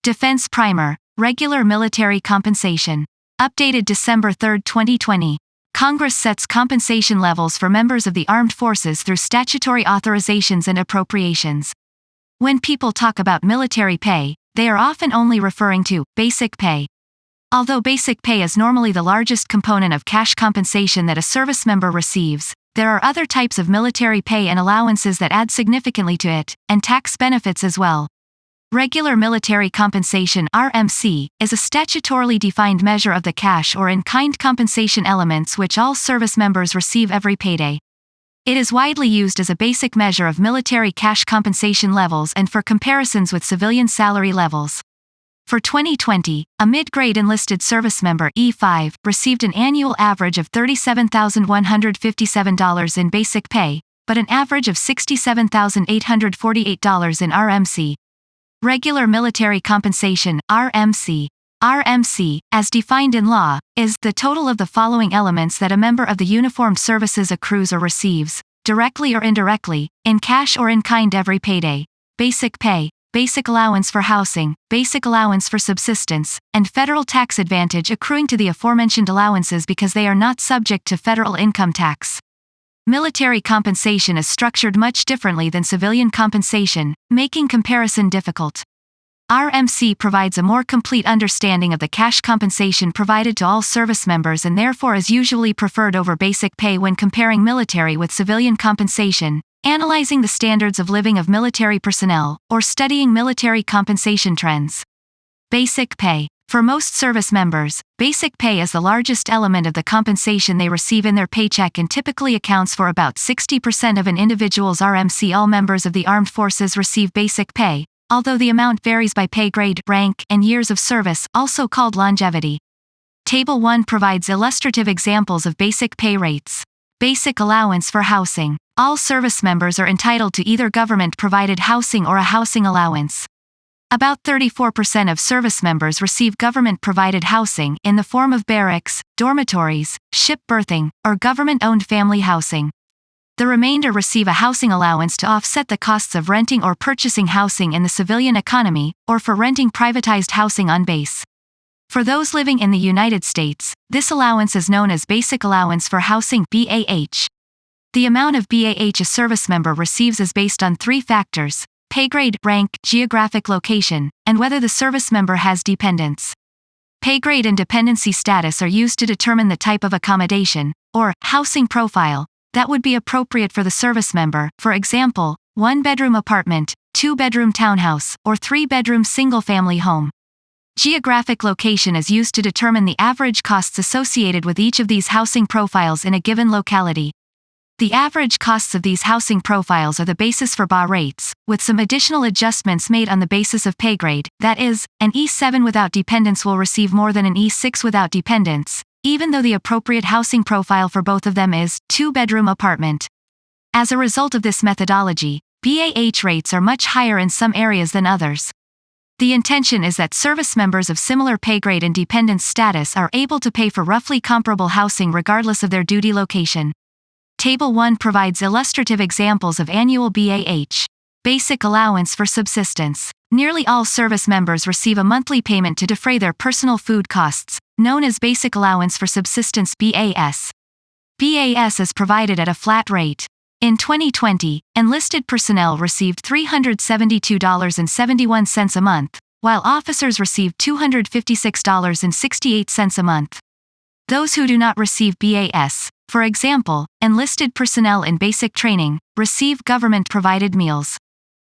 Defense Primer, Regular Military Compensation. Updated December 3, 2020. Congress sets compensation levels for members of the armed forces through statutory authorizations and appropriations. When people talk about military pay, they are often only referring to basic pay. Although basic pay is normally the largest component of cash compensation that a service member receives, there are other types of military pay and allowances that add significantly to it, and tax benefits as well. Regular Military Compensation (RMC) is a statutorily defined measure of the cash or in-kind compensation elements which all service members receive every payday. It is widely used as a basic measure of military cash compensation levels and for comparisons with civilian salary levels. For 2020, a mid-grade enlisted service member E5 received an annual average of $37,157 in basic pay, but an average of $67,848 in RMC. Regular Military Compensation (RMC). RMC, as defined in law, is the total of the following elements that a member of the uniformed services accrues or receives, directly or indirectly, in cash or in kind every payday: basic pay, basic allowance for housing, basic allowance for subsistence, and federal tax advantage accruing to the aforementioned allowances because they are not subject to federal income tax. Military compensation is structured much differently than civilian compensation, making comparison difficult. RMC provides a more complete understanding of the cash compensation provided to all service members and therefore is usually preferred over basic pay when comparing military with civilian compensation, analyzing the standards of living of military personnel, or studying military compensation trends. Basic pay. For most service members, basic pay is the largest element of the compensation they receive in their paycheck and typically accounts for about 60% of an individual's RMC. All members of the armed forces receive basic pay, although the amount varies by pay grade, rank, and years of service, also called longevity. Table 1 provides illustrative examples of basic pay rates. Basic allowance for housing. All service members are entitled to either government-provided housing or a housing allowance. About 34% of service members receive government-provided housing in the form of barracks, dormitories, ship berthing, or government-owned family housing. The remainder receive a housing allowance to offset the costs of renting or purchasing housing in the civilian economy, or for renting privatized housing on base. For those living in the United States, this allowance is known as Basic Allowance for Housing (BAH). The amount of BAH a service member receives is based on 3 factors: pay grade, rank, geographic location, and whether the service member has dependents. Pay grade and dependency status are used to determine the type of accommodation, or housing profile, that would be appropriate for the service member, for example, 1-bedroom apartment, 2-bedroom townhouse, or 3-bedroom single-family home. Geographic location is used to determine the average costs associated with each of these housing profiles in a given locality. The average costs of these housing profiles are the basis for BA rates, with some additional adjustments made on the basis of pay grade. That is, an E7 without dependents will receive more than an E6 without dependents, even though the appropriate housing profile for both of them is 2-bedroom apartment. As a result of this methodology, BAH rates are much higher in some areas than others. The intention is that service members of similar pay grade and dependence status are able to pay for roughly comparable housing regardless of their duty location. Table 1 provides illustrative examples of annual BAH. Basic Allowance for Subsistence. Nearly all service members receive a monthly payment to defray their personal food costs, known as Basic Allowance for Subsistence (BAS). BAS is provided at a flat rate. In 2020, enlisted personnel received $372.71 a month, while officers received $256.68 a month. Those who do not receive BAS, for example, enlisted personnel in basic training, receive government-provided meals.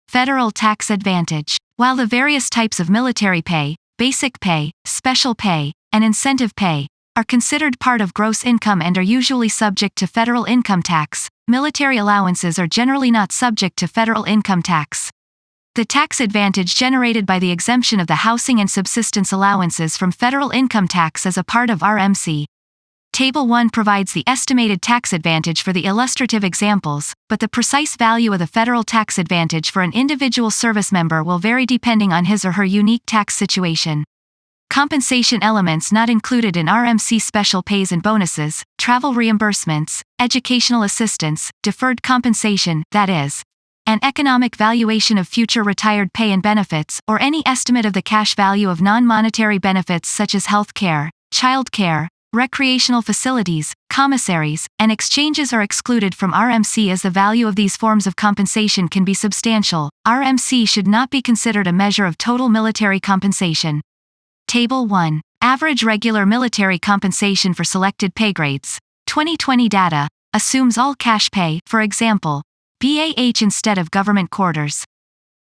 Federal tax advantage. While the various types of military pay, basic pay, special pay, and incentive pay, are considered part of gross income and are usually subject to federal income tax, military allowances are generally not subject to federal income tax. The tax advantage generated by the exemption of the housing and subsistence allowances from federal income tax as a part of RMC. Table 1 provides the estimated tax advantage for the illustrative examples, but the precise value of the federal tax advantage for an individual service member will vary depending on his or her unique tax situation. Compensation elements not included in RMC: special pays and bonuses, travel reimbursements, educational assistance, deferred compensation, that is, an economic valuation of future retired pay and benefits, or any estimate of the cash value of non-monetary benefits such as health care, child care, recreational facilities, commissaries, and exchanges are excluded from RMC as the value of these forms of compensation can be substantial. RMC should not be considered a measure of total military compensation. Table 1. Average regular military compensation for selected pay grades. 2020 data assumes all cash pay, for example, BAH instead of government quarters.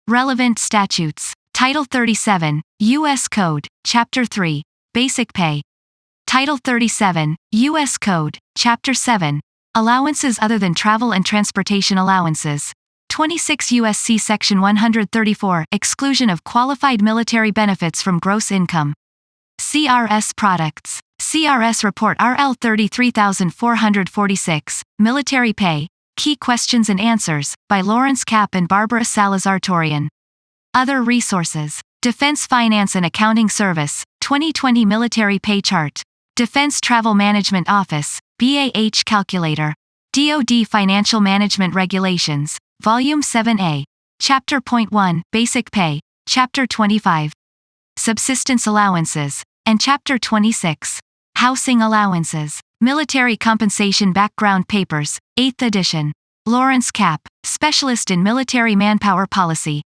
Relevant statutes. Title 37, U.S. Code, Chapter 3, Basic Pay. Title 37, U.S. Code, Chapter 7, Allowances other than travel and transportation allowances. 26 U.S.C. Section 134, Exclusion of qualified military benefits from gross income. CRS Products. CRS Report RL 33446, Military Pay, Key Questions and Answers, by Lawrence Kapp and Barbara Salazar-Torian. Other resources. Defense Finance and Accounting Service, 2020 Military Pay Chart. Defense Travel Management Office, BAH Calculator. DoD Financial Management Regulations, Volume 7A. Chapter Point 1, Basic Pay, Chapter 25. Subsistence Allowances, and Chapter 26. Housing Allowances. Military Compensation Background Papers, 8th edition. Lawrence Kapp, Specialist in Military Manpower Policy.